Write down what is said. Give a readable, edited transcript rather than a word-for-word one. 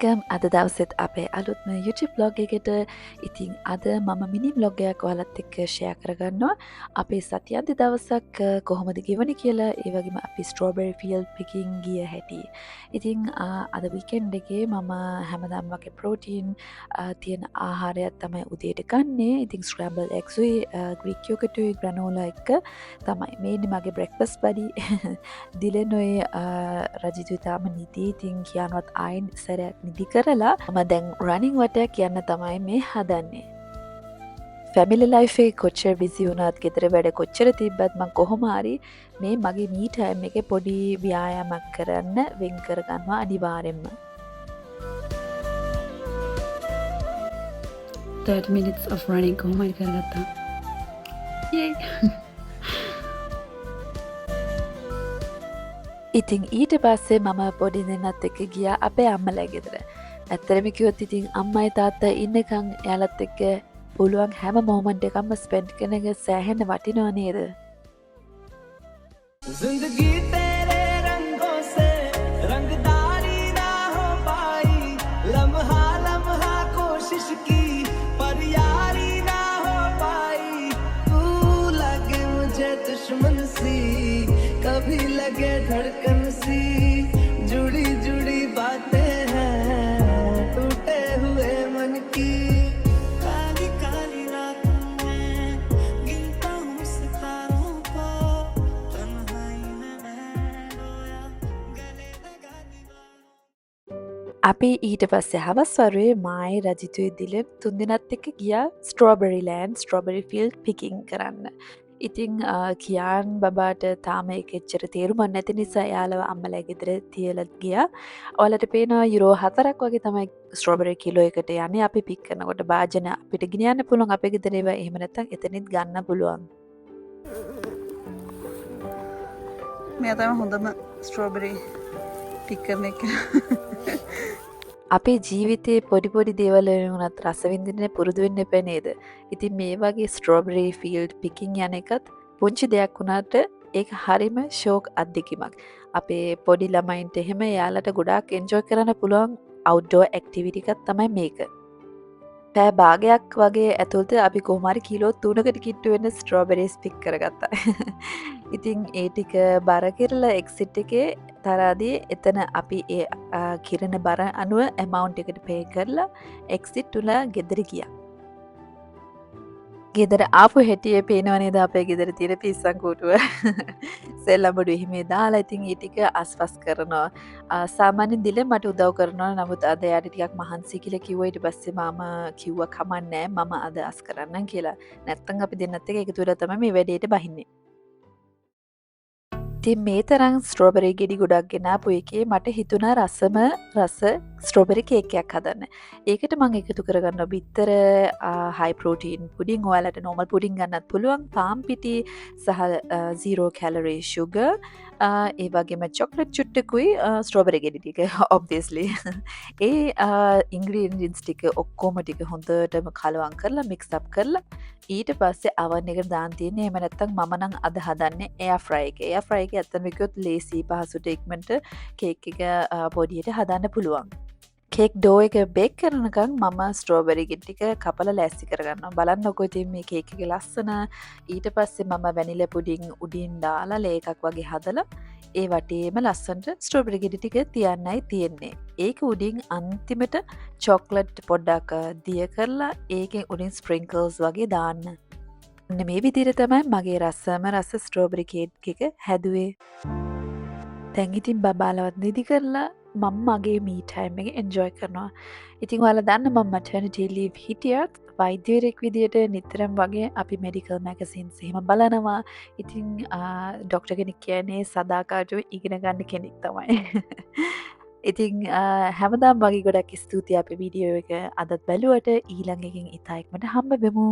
Welcome අද දවසෙත් අපේ අලුත්ම YouTube බ්ලොග් එකට. ඉතින් අද මම මිනි බ්ලොග් එකක් ඔයාලත් එක්ක ෂෙයා කරගන්නවා. අපේ සතියන්ති දවසක් කොහොමද ගෙවන්නේ කියලා, ඒ වගේම අපි ස්ට්‍රෝබෙරි ෆීල්ඩ් පිකින් ගිය හැටි. ඉතින් අද වීකෙන්ඩ් එකේ මම හැමදාම වගේ ප්‍රෝටීන් තියෙන ආහාරයක් තමයි උදේට ගන්නේ. ඉතින් ස්ක්‍රැම්බල් එග්ස් උයි ග්‍රීක් යෝගට් උයි ග්‍රැනෝලා එක්ක තමයි මේන්නේ මගේ බ්‍රෙක්ෆාස්ට් බඩි. දිලෙනොයි රජිතු තාම නිදි. ඉතින් කියනවත් ආයින් සැරයක් නිදි කරලා මම දැන් රනිං වටයක් කියන්න තමයි මේ හදන්නේ. ෆැමිලි ලයිෆේ කොච්චර බිසි වුණත් ගෙදර වැඩ කොච්චර තිබ්බත් මං කොහොම හරි මේ මගේ මී ටයිම් එකේ පොඩි ව්‍යායාමයක් කරන්න වෙන් කරගන්නවා අනිවාර්යෙන්ම. 30 minutes of running කොහොම හරි කරගත්තා. Yay! ඉතින් ඊට පස්සේ මම පොඩි දෙන්නත් එක්ක ගියා අපේ අම්මලා ගෙදර. ඇත්තටම කිව්වොත් ඉතින් අම්මයි තාත්තා ඉන්නකම් එයාලත් එක්ක පුළුවන් හැම මොමන්ට් එකක්ම ස්පෙන්ඩ් කරන එක සෑහෙන්න වටිනවා නේද? जिंदगी तेरे रंगों से रंगदारी ना हो पाई लम्हा लम्हा कोशिश की पर यारी ना हो पाई तू लगे मुझे दुश्मन सी कभी लगे धड़कन सी जुड़ी जुड़ी बातें हैं टूटे हुए मन की काली काली रातों में गिनता हूँ सितारों को तन्हाई में मैं रोया गले लगा दीवार අපි ඊට පස්සේ හවස් වරුවේ මායි රජිතුයි දිලෙන් තුන්දෙනත් එක්ක ගියා ස්ට්‍රෝබෙරි ලෑන්ඩ් ස්ට්‍රෝබෙරි ෆීල්ඩ් පිකින් කරන්න. ඉතින් කියාන් බබාට තාම එක එච්චර තේරුමක් නැති නිසා එයාලව අම්මලා ගෙදර තියලා ගියා. ඔයාලට පේනවා යුරෝ 4ක් වගේ තමයි ස්ට්‍රෝබෙරි කිලෝ එකට යන්නේ. අපි පික් කරනකොට භාජන අපිට ගෙනියන්න පුළුවන් අපේ ගෙදර ඒවා. එහෙම නැත්නම් එතනින් ගන්න පුළුවන්. මෙයා තමයි හොඳම ස්ට්‍රෝබෙරි පික් කරන එක. අපේ ජීවිතයේ පොඩි පොඩි දේවල් වුණත් රස විඳින්න පුරුදු වෙන්න එපා නේද? ඉතින් මේ වගේ ස්ට්‍රෝබෙරි ෆීල්ඩ් පිකින් යන එකත් පුංචි දෙයක් වුණාට ඒක හරිම ෂෝක් අත්දැකීමක්. අපේ පොඩි ළමයින්ට එහෙම යාලට ගොඩාක් එන්ජොයි කරන්න පුළුවන් අවුට්ඩෝර් ඇක්ටිවිටි එකක් තමයි මේක. පෑ භාගයක් වගේ ඇතුළත අපි කොහොම හරි කිලෝ 3කට කිට්ටු වෙන ස්ට්‍රෝබෙරිස් පික් කරගත්තා. ඉතින් ඒ ටික බර කරලා එක්සිට් එකේ තරාදී එතන අපි ඒ කිරණ බර අනුව ඇමවුන්ට් එකට පේ කරලා එක්සිට් තුල ගෙදර ගියා. ගෙදර ආපු හැටියේ පේනව නේද අපේ ගෙදර තියෙන පිස්සන් කූටුව. සෙල්ලම්බඩු එහෙම දාලා ඉතින් ඒ ටික අස්වස් කරනවා. සාමාන්‍යයෙන් දිලෙන් මට උදව් කරනවා. නමුත් අද යාට ටිකක් මහන්සි කියලා කිව්වා. ඊට පස්සේ මම කිව්වා කමන්නේ මම අද අස් කරන්නම් කියලා. නැත්තම් අපි දෙන්නත් එක එකතු වෙලා තමයි මේ වැඩේට බහින්නේ. ඉතින් මේ තරම් ස්ට්‍රෝබෙරි ගෙඩි ගොඩක් ගෙනාපු එකේ මට හිතුණා රස ස්ට්‍රෝබෙරි කේක් එකක් හදන්න. ඒකට මම එකතු කරගන්න බිත්තර හයි ප්‍රෝටීන් පුඩින් ඔයාලට නෝමල් පුඩින් ගන්නත් පුළුවන්. පාම් පිටි සහ 0 කැලරි sugar ඒ වගේම චොක්ලට් චුට්ටකුයි ස්ට්‍රෝබෙරි ගෙඩි ටික obviously. ඒ ඉන්ග්‍රීඩියන්ට්ස් ටික ඔක්කොම ටික හොඳටම කලවම් කරලා mix up කරලා ඊට පස්සේ oven එකට දාන්න තියෙන්නේ. එහෙම නැත්නම් මම නම් අද හදන්නේ air fry එකේ. air fry එකේ ඇත්තම කිව්වොත් ලේසි පහසුට ඉක්මනට කේක් එක පොඩියට හදන්න පුළුවන්. කේක් ඩෝ එක බේක් කරනකම් මම ස්ට්‍රෝබෙරි ගෙඩි ටික කපලා ලෑස්ති කරගන්නවා. බලන්නකො ඉතින් මේ කේක් එකේ ලස්සන. ඊට පස්සේ මම වැනිලා පුඩින් උඩින් දාලා ලේ එකක් වගේ හදලා ඒ වටේම ලස්සනට ස්ට්‍රෝබෙරි ගෙඩි ටික තියන්නයි තියෙන්නේ. ඒක උඩින් අන්තිමට චොක්ලට් පොඩ්ඩක් දිය කරලා ඒකෙන් උඩින් ස්ප්‍රින්කල්ස් වගේ දාන්න. මේ විදිහට තමයි මගේ රසම රස ස්ට්‍රෝබෙරි කේක් එක හැදුවේ. දැන් ඉතින් බබාලවත් නිදි කරලා මම මගේ මී ටයිම් එක එන්ජොයි කරනවා. ඉතින් ඔයාලා දන්න මම මැටර්නිටි ලීව් හිටියත් වෛද්‍යවරයෙක් විදියට නිතරම වගේ අපි මෙඩිකල් මැගසින්ස් එහෙම බලනවා. ඉතින් ඩොක්ටර් කෙනෙක් කියන්නේ සදාකාලිකව ඉගෙන ගන්න කෙනෙක් තමයි. ඉතින් හැමදාම වගේ ගොඩක් ස්තුතියි අපේ වීඩියෝ එක අදත් බැලුවට. ඊළඟ එකකින් ඉතා ඉක්මනට හම්බ වෙමු.